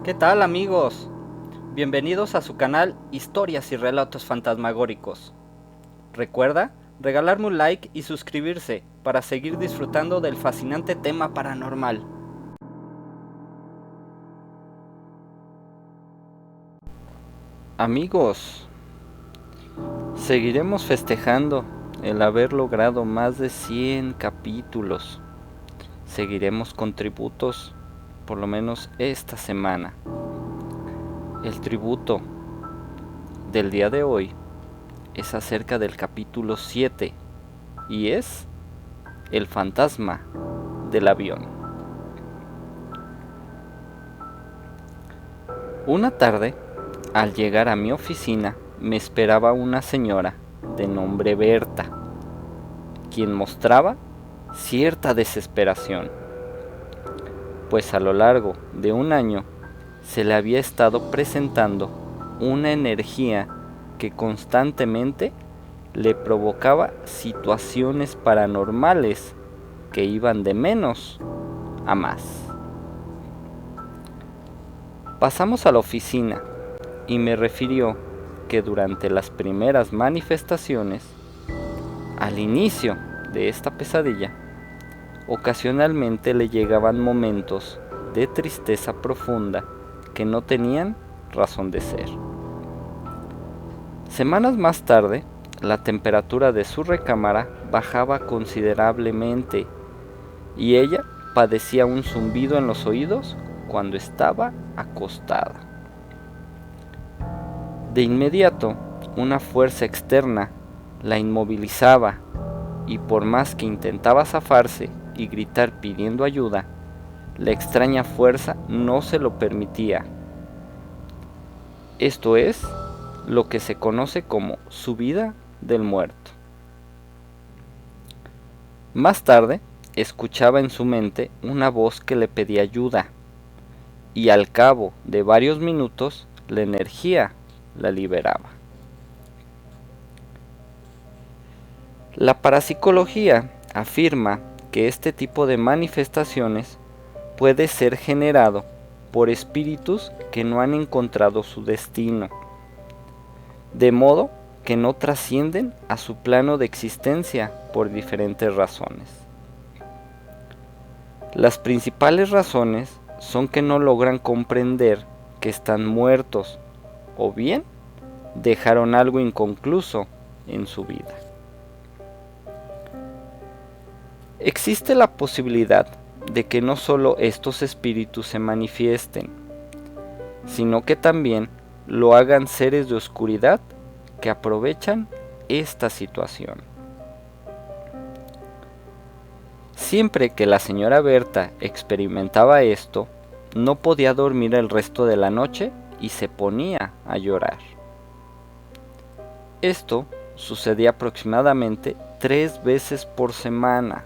¿Qué tal, amigos? Bienvenidos a su canal Historias y Relatos Fantasmagóricos. Recuerda regalarme un like y suscribirse para seguir disfrutando del fascinante tema paranormal. Amigos, seguiremos festejando el haber logrado más de 100 capítulos. Seguiremos con tributos, por lo menos esta semana. El tributo del día de hoy es acerca del capítulo 7 y es el fantasma del avión. Una tarde, al llegar a mi oficina, me esperaba una señora de nombre Berta, quien mostraba cierta desesperación, pues a lo largo de un año se le había estado presentando una energía que constantemente le provocaba situaciones paranormales que iban de menos a más. Pasamos a la oficina y me refirió que durante las primeras manifestaciones, al inicio de esta pesadilla, ocasionalmente le llegaban momentos de tristeza profunda que no tenían razón de ser. Semanas más tarde, la temperatura de su recámara bajaba considerablemente y ella padecía un zumbido en los oídos cuando estaba acostada. De inmediato, una fuerza externa la inmovilizaba y por más que intentaba zafarse y gritar pidiendo ayuda, la extraña fuerza no se lo permitía. Esto es lo que se conoce como subida del muerto. Más tarde, escuchaba en su mente una voz que le pedía ayuda, y al cabo de varios minutos la energía la liberaba. La parapsicología afirma que este tipo de manifestaciones puede ser generado por espíritus que no han encontrado su destino, de modo que no trascienden a su plano de existencia por diferentes razones. Las principales razones son que no logran comprender que están muertos o bien dejaron algo inconcluso en su vida. Existe la posibilidad de que no solo estos espíritus se manifiesten, sino que también lo hagan seres de oscuridad que aprovechan esta situación. Siempre que la señora Berta experimentaba esto, no podía dormir el resto de la noche y se ponía a llorar. Esto sucedía aproximadamente 3 veces por semana.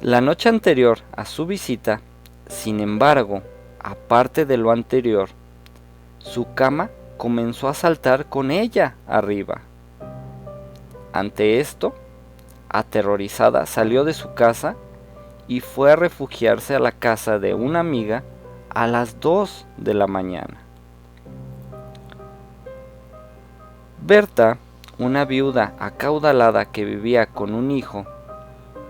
La noche anterior a su visita, sin embargo, aparte de lo anterior, su cama comenzó a saltar con ella arriba. Ante esto, aterrorizada, salió de su casa y fue a refugiarse a la casa de una amiga a las 2 de la mañana. Berta, una viuda acaudalada que vivía con un hijo,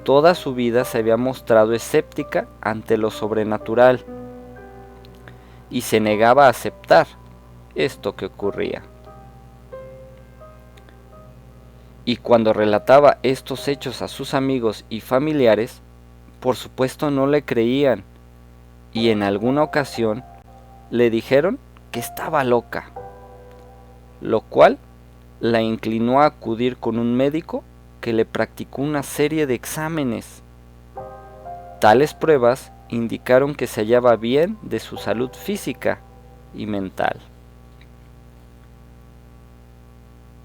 toda su vida se había mostrado escéptica ante lo sobrenatural y se negaba a aceptar esto que ocurría. Y cuando relataba estos hechos a sus amigos y familiares, por supuesto no le creían y en alguna ocasión le dijeron que estaba loca, lo cual la inclinó a acudir con un médico que le practicó una serie de exámenes. Tales pruebas indicaron que se hallaba bien de su salud física y mental.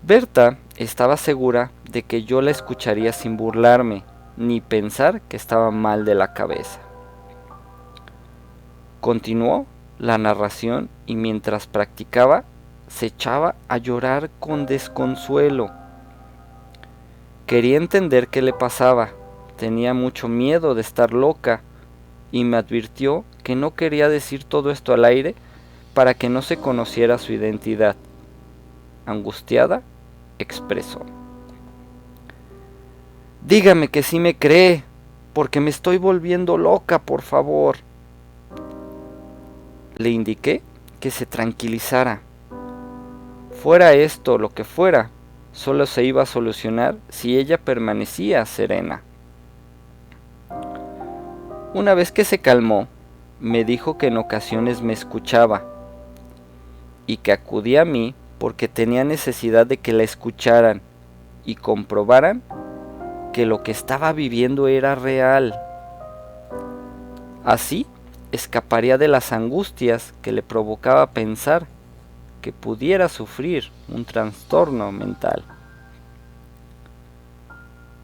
Berta estaba segura de que yo la escucharía sin burlarme, ni pensar que estaba mal de la cabeza. Continuó la narración y mientras practicaba, se echaba a llorar con desconsuelo. Quería entender qué le pasaba, tenía mucho miedo de estar loca, y me advirtió que no quería decir todo esto al aire para que no se conociera su identidad. Angustiada, expresó: «Dígame que sí me cree, porque me estoy volviendo loca, por favor». Le indiqué que se tranquilizara. Fuera esto lo que fuera, solo se iba a solucionar si ella permanecía serena. Una vez que se calmó, me dijo que en ocasiones me escuchaba y que acudía a mí porque tenía necesidad de que la escucharan y comprobaran que lo que estaba viviendo era real. Así escaparía de las angustias que le provocaba pensar que pudiera sufrir un trastorno mental.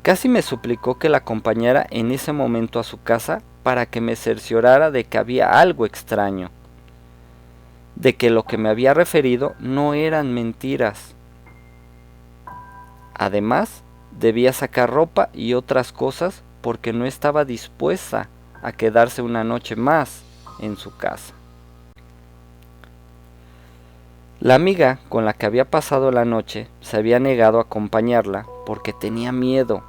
Casi me suplicó que la acompañara en ese momento a su casa para que me cerciorara de que había algo extraño, de que lo que me había referido no eran mentiras. Además, debía sacar ropa y otras cosas porque no estaba dispuesta a quedarse una noche más en su casa. La amiga con la que había pasado la noche se había negado a acompañarla porque tenía miedo.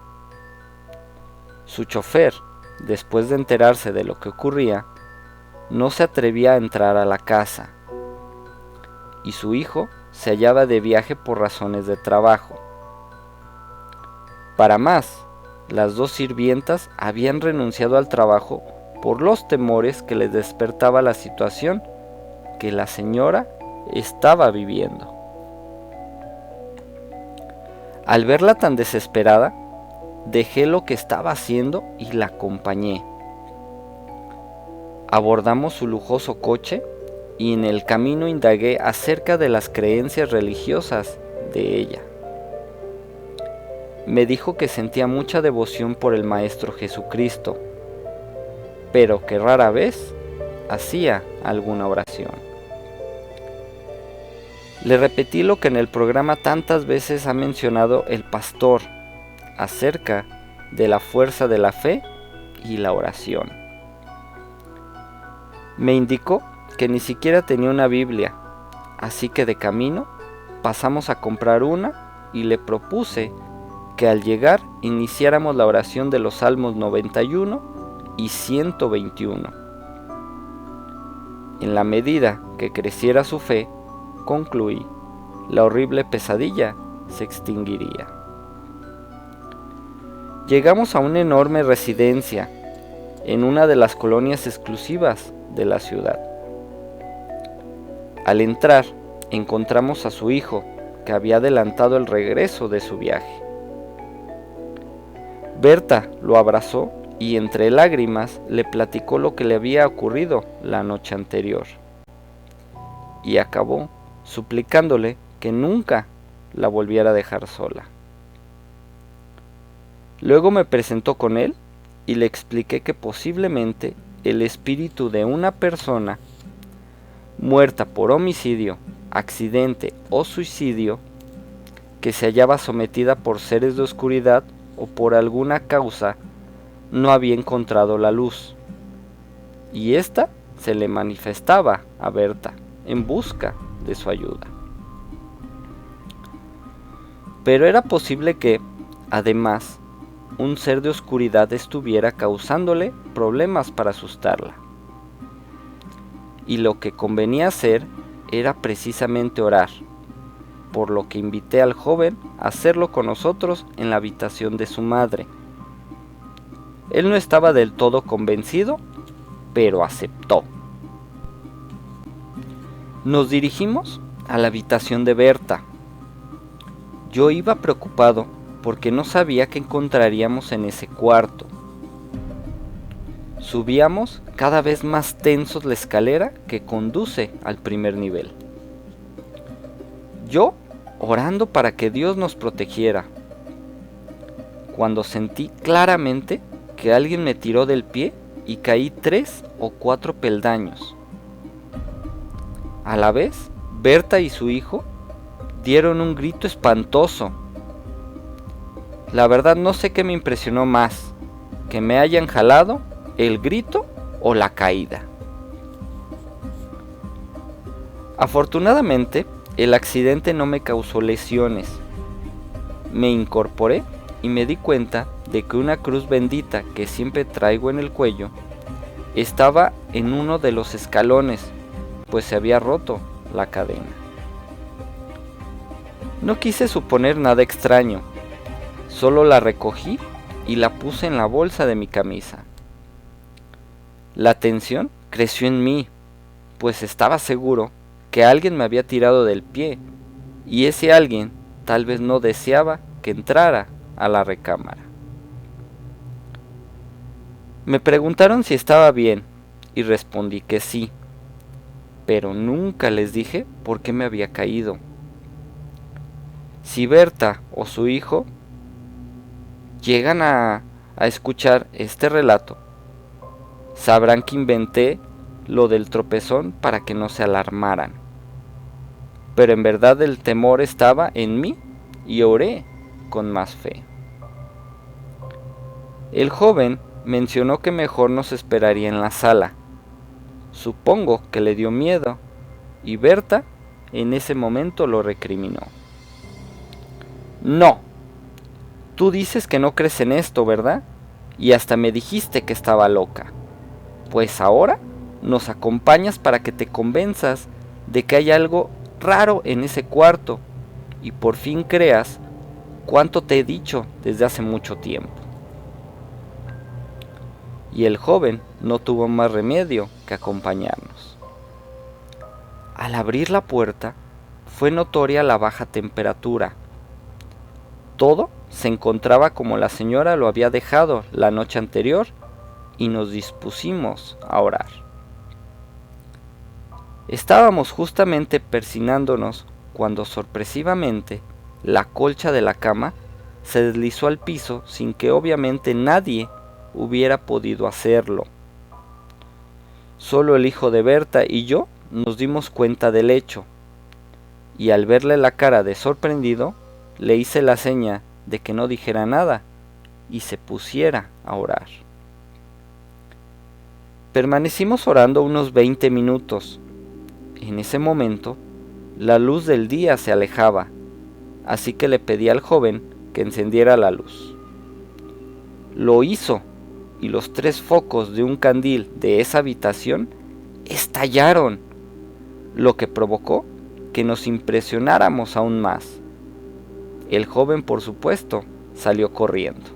Su chofer, después de enterarse de lo que ocurría, no se atrevía a entrar a la casa, y su hijo se hallaba de viaje por razones de trabajo. Para más, las dos sirvientas habían renunciado al trabajo por los temores que les despertaba la situación que la señora estaba viviendo. Al verla tan desesperada, dejé lo que estaba haciendo y la acompañé. Abordamos su lujoso coche y en el camino indagué acerca de las creencias religiosas de ella. Me dijo que sentía mucha devoción por el Maestro Jesucristo, pero que rara vez hacía alguna oración. Le repetí lo que en el programa tantas veces ha mencionado el pastor acerca de la fuerza de la fe y la oración. Me indicó que ni siquiera tenía una Biblia, así que de camino pasamos a comprar una y le propuse que al llegar iniciáramos la oración de los Salmos 91 y 121. En la medida que creciera su fe, concluí, la horrible pesadilla se extinguiría. Llegamos a una enorme residencia en una de las colonias exclusivas de la ciudad. Al entrar, encontramos a su hijo, que había adelantado el regreso de su viaje. Berta lo abrazó y entre lágrimas le platicó lo que le había ocurrido la noche anterior. Y acabó suplicándole que nunca la volviera a dejar sola. Luego me presentó con él y le expliqué que posiblemente el espíritu de una persona muerta por homicidio, accidente o suicidio, que se hallaba sometida por seres de oscuridad o por alguna causa, no había encontrado la luz, y ésta se le manifestaba a Berta en busca de su ayuda. Pero era posible que, además, un ser de oscuridad estuviera causándole problemas para asustarla. Y lo que convenía hacer era precisamente orar, por lo que invité al joven a hacerlo con nosotros en la habitación de su madre. Él no estaba del todo convencido, pero aceptó. Nos dirigimos a la habitación de Berta. Yo iba preocupado porque no sabía qué encontraríamos en ese cuarto. Subíamos cada vez más tensos la escalera que conduce al primer nivel. Yo orando para que Dios nos protegiera, cuando sentí claramente que alguien me tiró del pie y caí 3 o 4 peldaños. A la vez, Berta y su hijo dieron un grito espantoso. La verdad no sé qué me impresionó más, que me hayan jalado, el grito o la caída. Afortunadamente, el accidente no me causó lesiones. Me incorporé y me di cuenta de que una cruz bendita que siempre traigo en el cuello estaba en uno de los escalones, pues se había roto la cadena. No quise suponer nada extraño, solo la recogí y la puse en la bolsa de mi camisa. La tensión creció en mí, pues estaba seguro que alguien me había tirado del pie, y ese alguien tal vez no deseaba que entrara a la recámara. Me preguntaron si estaba bien, y respondí que sí, pero nunca les dije por qué me había caído. Si Berta o su hijo llegan a escuchar este relato, sabrán que inventé lo del tropezón para que no se alarmaran. Pero en verdad el temor estaba en mí y oré con más fe. El joven mencionó que mejor nos esperaría en la sala. Supongo que le dio miedo y Berta en ese momento lo recriminó. No, tú dices que no crees en esto, ¿verdad? Y hasta me dijiste que estaba loca. Pues ahora nos acompañas para que te convenzas de que hay algo raro en ese cuarto y por fin creas cuanto te he dicho desde hace mucho tiempo. Y el joven no tuvo más remedio que acompañarnos. Al abrir la puerta fue notoria la baja temperatura. Todo se encontraba como la señora lo había dejado la noche anterior y nos dispusimos a orar. Estábamos justamente persignándonos cuando sorpresivamente la colcha de la cama se deslizó al piso sin que obviamente nadie hubiera podido hacerlo. Solo el hijo de Berta y yo nos dimos cuenta del hecho, y al verle la cara de sorprendido, le hice la seña de que no dijera nada y se pusiera a orar. Permanecimos orando unos 20 minutos. En ese momento, la luz del día se alejaba, así que le pedí al joven que encendiera la luz. Lo hizo, y los 3 focos de un candil de esa habitación estallaron, lo que provocó que nos impresionáramos aún más. El joven, por supuesto, salió corriendo.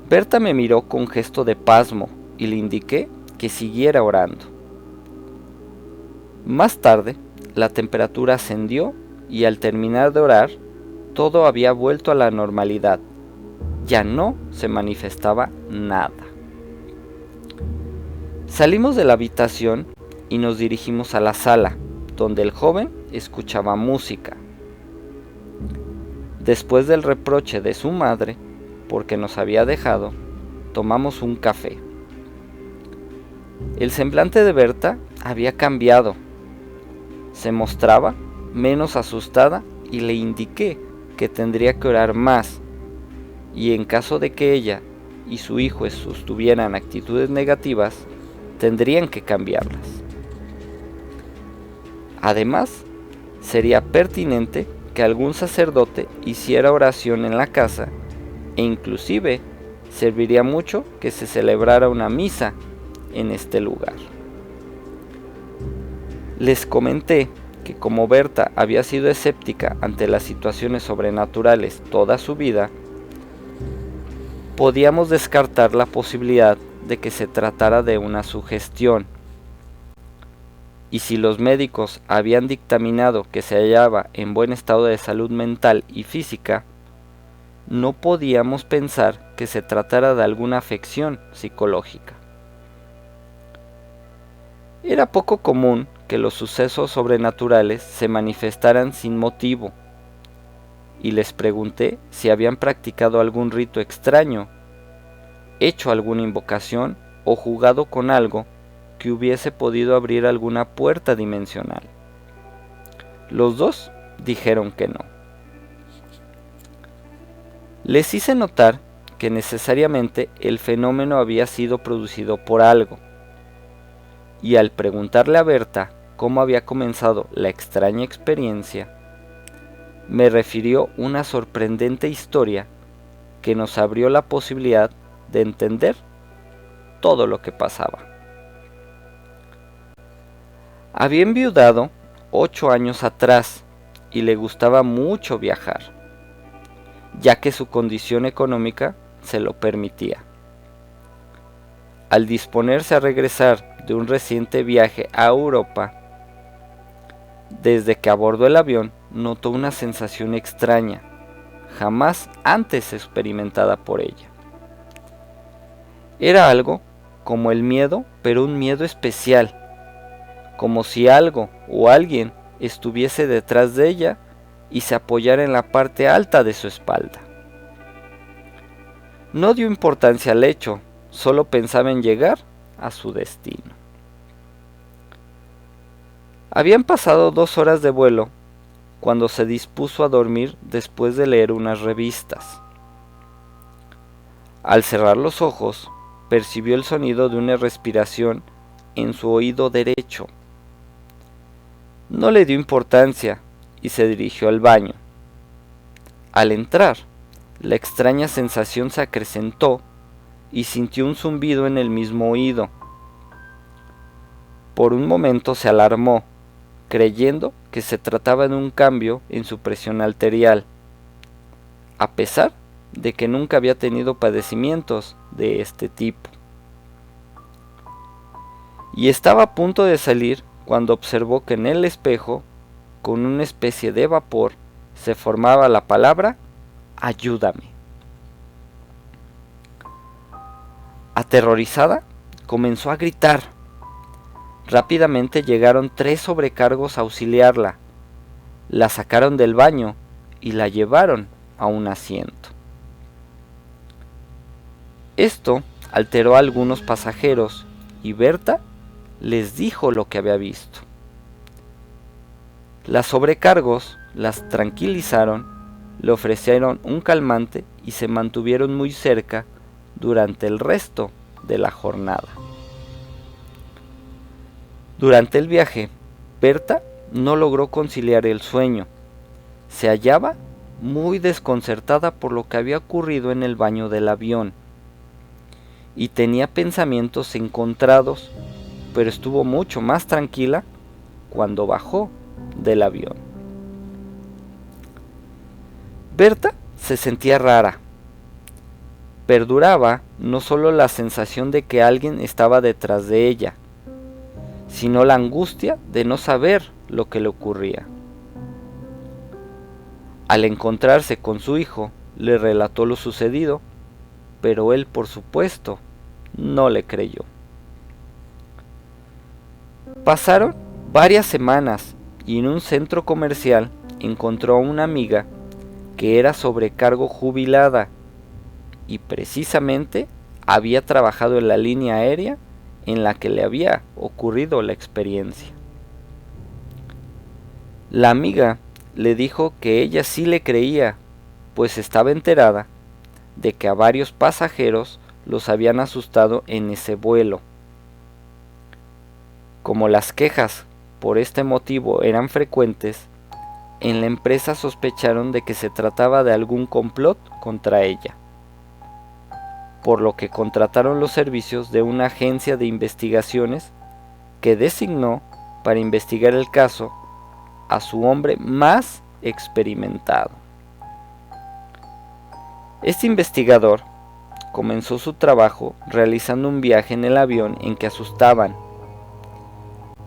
Berta me miró con gesto de pasmo y le indiqué que siguiera orando. Más tarde, la temperatura ascendió y al terminar de orar, todo había vuelto a la normalidad. Ya no se manifestaba nada. Salimos de la habitación y nos dirigimos a la sala, donde el joven escuchaba música. Después del reproche de su madre, porque nos había dejado, tomamos un café. El semblante de Berta había cambiado. Se mostraba menos asustada y le indiqué que tendría que orar más y en caso de que ella y su hijo sostuvieran actitudes negativas, tendrían que cambiarlas. Además, sería pertinente que algún sacerdote hiciera oración en la casa e inclusive serviría mucho que se celebrara una misa en este lugar. Les comenté que como Berta había sido escéptica ante las situaciones sobrenaturales toda su vida, podíamos descartar la posibilidad de que se tratara de una sugestión. Y si los médicos habían dictaminado que se hallaba en buen estado de salud mental y física, no podíamos pensar que se tratara de alguna afección psicológica. Era poco común que los sucesos sobrenaturales se manifestaran sin motivo, y les pregunté si habían practicado algún rito extraño, hecho alguna invocación o jugado con algo que hubiese podido abrir alguna puerta dimensional. Los dos dijeron que no. Les hice notar que necesariamente el fenómeno había sido producido por algo. Y al preguntarle a Berta cómo había comenzado la extraña experiencia, me refirió una sorprendente historia que nos abrió la posibilidad de entender todo lo que pasaba. Había enviudado 8 años atrás y le gustaba mucho viajar, ya que su condición económica se lo permitía. Al disponerse a regresar de un reciente viaje a Europa, desde que abordó el avión notó una sensación extraña, jamás antes experimentada por ella. Era algo como el miedo, pero un miedo especial, como si algo o alguien estuviese detrás de ella y se apoyara en la parte alta de su espalda. No dio importancia al hecho, solo pensaba en llegar a su destino. Habían pasado 2 horas de vuelo cuando se dispuso a dormir después de leer unas revistas. Al cerrar los ojos, percibió el sonido de una respiración en su oído derecho. No le dio importancia y se dirigió al baño. Al entrar, la extraña sensación se acrecentó y sintió un zumbido en el mismo oído. Por un momento se alarmó, creyendo que se trataba de un cambio en su presión arterial, a pesar de que nunca había tenido padecimientos de este tipo. Y estaba a punto de salir cuando observó que en el espejo, con una especie de vapor, se formaba la palabra "ayúdame". Aterrorizada, comenzó a gritar. Rápidamente llegaron 3 sobrecargos a auxiliarla, la sacaron del baño y la llevaron a un asiento. Esto alteró a algunos pasajeros y Berta les dijo lo que había visto. Las sobrecargos las tranquilizaron, le ofrecieron un calmante y se mantuvieron muy cerca durante el resto de la jornada. Durante el viaje, Berta no logró conciliar el sueño. Se hallaba muy desconcertada por lo que había ocurrido en el baño del avión y tenía pensamientos encontrados, pero estuvo mucho más tranquila cuando bajó del avión. Berta se sentía rara. Perduraba no solo la sensación de que alguien estaba detrás de ella, sino la angustia de no saber lo que le ocurría. Al encontrarse con su hijo, le relató lo sucedido, pero él, por supuesto, no le creyó. Pasaron varias semanas y en un centro comercial encontró a una amiga que era sobrecargo jubilada y precisamente había trabajado en la línea aérea en la que le había ocurrido la experiencia. La amiga le dijo que ella sí le creía, pues estaba enterada de que a varios pasajeros los habían asustado en ese vuelo. Como las quejas por este motivo eran frecuentes, en la empresa sospecharon de que se trataba de algún complot contra ella, por lo que contrataron los servicios de una agencia de investigaciones que designó para investigar el caso a su hombre más experimentado. Este investigador comenzó su trabajo realizando un viaje en el avión en que asustaban,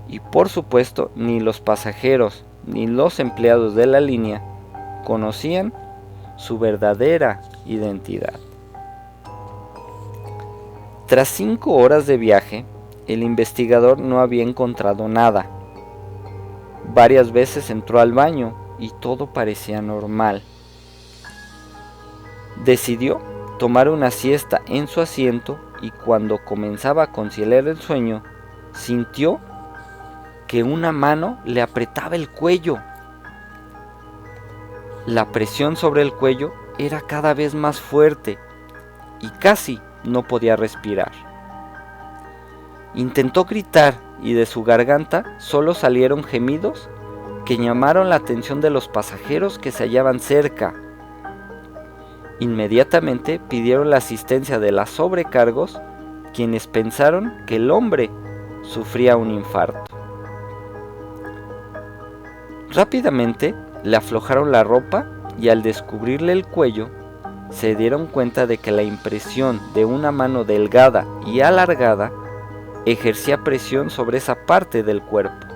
y por supuesto ni los pasajeros ni los empleados de la línea conocían su verdadera identidad. Tras 5 horas de viaje, el investigador no había encontrado nada. Varias veces entró al baño y todo parecía normal. Decidió tomar una siesta en su asiento y cuando comenzaba a conciliar el sueño, sintió que una mano le apretaba el cuello. La presión sobre el cuello era cada vez más fuerte y casi no podía respirar. Intentó gritar y de su garganta solo salieron gemidos que llamaron la atención de los pasajeros que se hallaban cerca. Inmediatamente pidieron la asistencia de las sobrecargos, quienes pensaron que el hombre sufría un infarto. Rápidamente le aflojaron la ropa y al descubrirle el cuello, se dieron cuenta de que la impresión de una mano delgada y alargada ejercía presión sobre esa parte del cuerpo.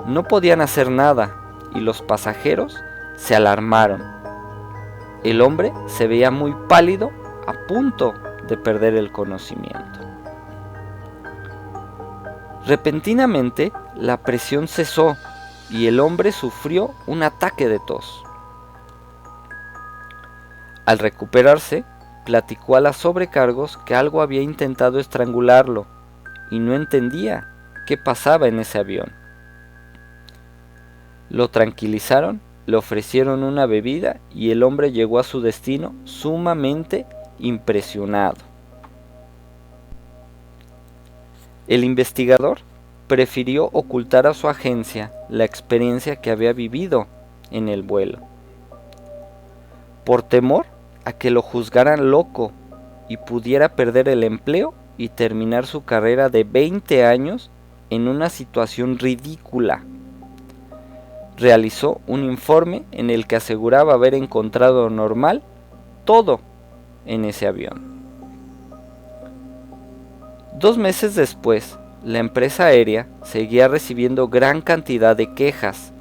No podían hacer nada y los pasajeros se alarmaron. El hombre se veía muy pálido, a punto de perder el conocimiento. Repentinamente, la presión cesó y el hombre sufrió un ataque de tos. Al recuperarse, platicó a las sobrecargos que algo había intentado estrangularlo y no entendía qué pasaba en ese avión. Lo tranquilizaron, le ofrecieron una bebida y el hombre llegó a su destino sumamente impresionado. El investigador prefirió ocultar a su agencia la experiencia que había vivido en el vuelo, por temor a que lo juzgaran loco y pudiera perder el empleo y terminar su carrera de 20 años en una situación ridícula. Realizó un informe en el que aseguraba haber encontrado normal todo en ese avión. 2 meses después, la empresa aérea seguía recibiendo gran cantidad de quejas.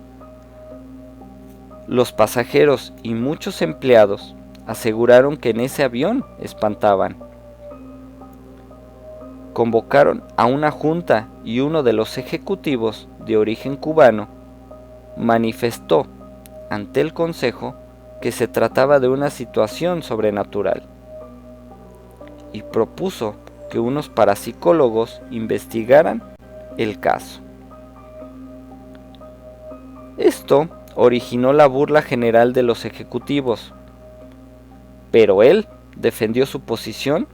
Los pasajeros y muchos empleados aseguraron que en ese avión espantaban. Convocaron a una junta y uno de los ejecutivos de origen cubano manifestó ante el consejo que se trataba de una situación sobrenatural y propuso que unos parapsicólogos investigaran el caso. Esto originó la burla general de los ejecutivos, pero él defendió su posición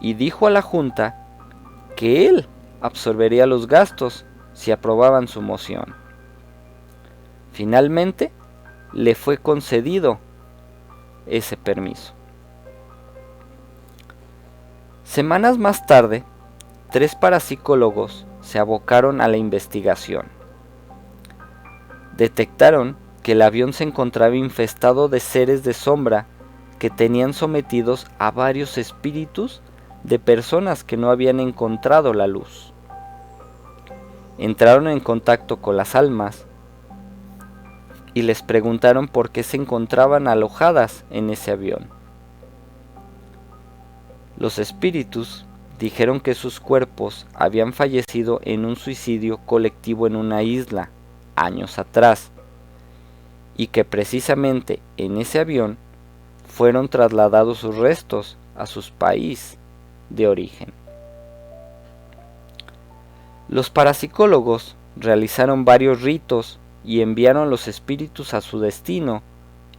y dijo a la junta que él absorbería los gastos si aprobaban su moción. Finalmente, le fue concedido ese permiso. Semanas más tarde, 3 parapsicólogos se abocaron a la investigación. Detectaron que el avión se encontraba infestado de seres de sombra que tenían sometidos a varios espíritus de personas que no habían encontrado la luz. Entraron en contacto con las almas y les preguntaron por qué se encontraban alojadas en ese avión. Los espíritus dijeron que sus cuerpos habían fallecido en un suicidio colectivo en una isla años atrás y que precisamente en ese avión fueron trasladados sus restos a su país de origen. Los parapsicólogos realizaron varios ritos y enviaron los espíritus a su destino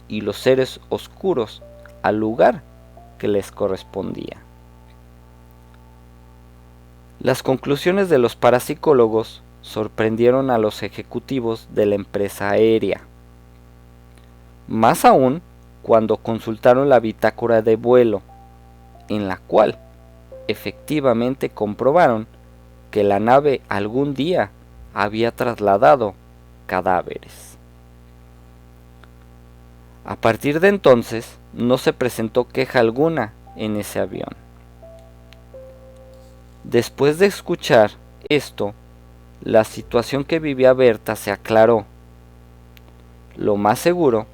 y los seres oscuros al lugar que les correspondía. Las conclusiones de los parapsicólogos sorprendieron a los ejecutivos de la empresa aérea. Más aún cuando consultaron la bitácora de vuelo, en la cual efectivamente comprobaron que la nave algún día había trasladado cadáveres. A partir de entonces no se presentó queja alguna en ese avión. Después de escuchar esto, la situación que vivía Berta se aclaró. Lo más seguro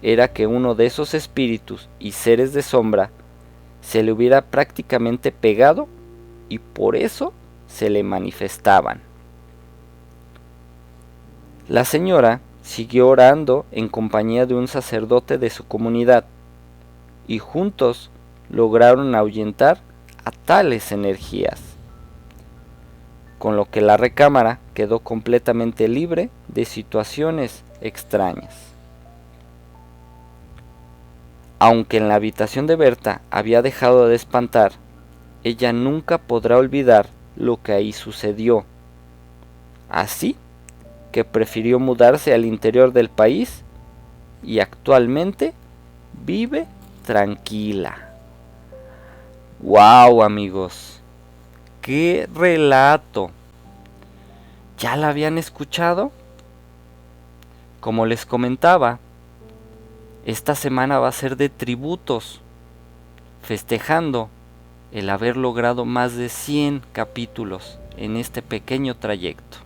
era que uno de esos espíritus y seres de sombra se le hubiera prácticamente pegado y por eso se le manifestaban. La señora siguió orando en compañía de un sacerdote de su comunidad y juntos lograron ahuyentar a tales energías, con lo que la recámara quedó completamente libre de situaciones extrañas. Aunque en la habitación de Berta había dejado de espantar, ella nunca podrá olvidar lo que ahí sucedió. Así que prefirió mudarse al interior del país y actualmente vive tranquila. ¡Wow, amigos! ¡Qué relato! ¿Ya la habían escuchado? Como les comentaba, esta semana va a ser de tributos, festejando el haber logrado más de 100 capítulos en este pequeño trayecto.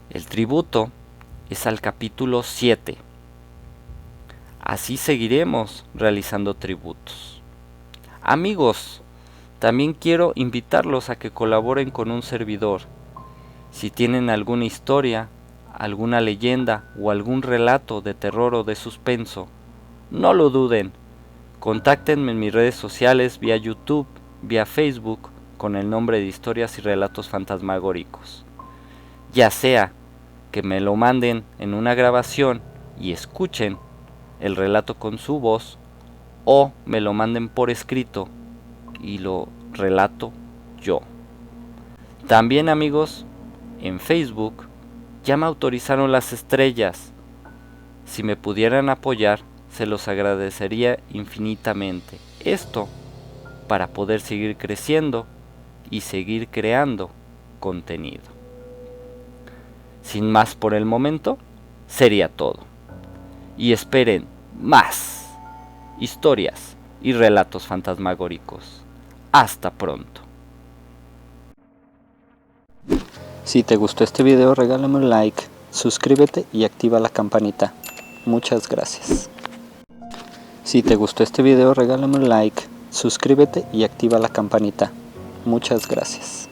El tributo es al capítulo 7. Así seguiremos realizando tributos. Amigos, también quiero invitarlos a que colaboren con un servidor. Si tienen alguna historia, alguna leyenda o algún relato de terror o de suspenso, no lo duden. Contáctenme en mis redes sociales vía YouTube, vía Facebook, con el nombre de Historias y Relatos Fantasmagóricos. Ya sea que me lo manden en una grabación y escuchen el relato con su voz, o me lo manden por escrito y lo relato yo. También, amigos, en Facebook ya me autorizaron las estrellas. Si me pudieran apoyar, se los agradecería infinitamente. Esto para poder seguir creciendo y seguir creando contenido. Sin más por el momento, sería todo. Y esperen más historias y relatos fantasmagóricos. Hasta pronto. Si te gustó este video, regálame un like, suscríbete y activa la campanita. Muchas gracias. Si te gustó este video, regálame un like, suscríbete y activa la campanita. Muchas gracias.